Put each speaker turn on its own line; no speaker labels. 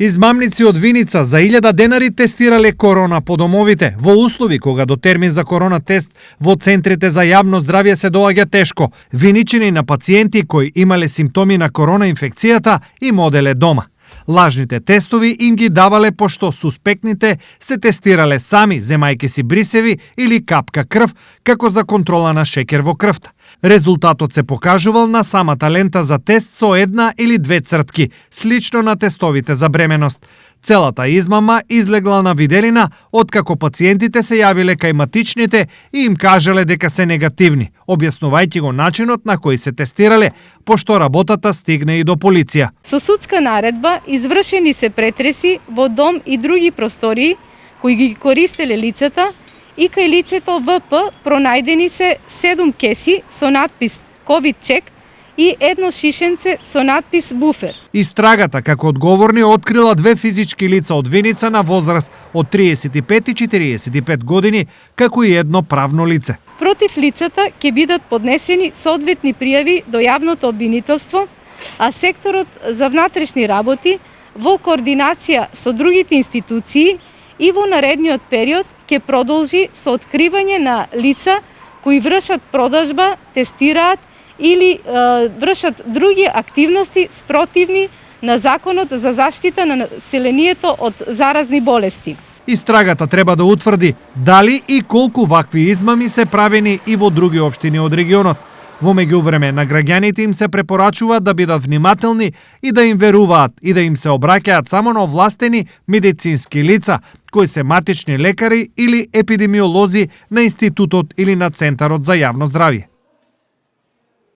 Измамници од Виница за 1000 денари тестирале корона по домовите, во услови кога до термин за корона тест во центрите за јавно здравје се доаѓа тешко. Виничани на пациенти кои имале симптоми на корона инфекцијата им оделе дома. Лажните тестови им ги давале пошто суспектните се тестирале сами, земајќи си брисеви или капка крв, како за контрола на шекер во крвта. Резултатот се покажувал на самата лента за тест со 1 или 2 цртки, слично на тестовите за бременост. Целата измама излегла на виделина откако пациентите се јавиле кај матичните и им кажале дека се негативни, објаснувајќи го начинот на кој се тестирале, пошто работата стигне и до полиција.
Со судска наредба извршени се претреси во дом и други простории кои ги користеле лицата и кај лицето ВП пронајдени се 7 кеси со надпис COVID чек и едно шишенце со надпис буфер.
Истрагата како одговорни открила 2 физички лица од Виница на возраст од 35 и 45 години, како и едно правно лице.
Против лицата ќе бидат поднесени соодветни пријави до јавното обвинителство, а секторот за внатрешни работи во координација со другите институции и во наредниот период ќе продолжи со откривање на лица кои вршат продажба, тестираат или вршат други активности спротивни на Законот за заштита на населението од заразни болести.
Истрагата треба да утврди дали и колку вакви измами се правени и во други општини од регионот. Во меѓувреме на граѓаните им се препорачува да бидат внимателни и да им веруваат и да им се обраќаат само на овластени медицински лица, кои се матични лекари или епидемиолози на институтот или на Центарот за јавно здравје.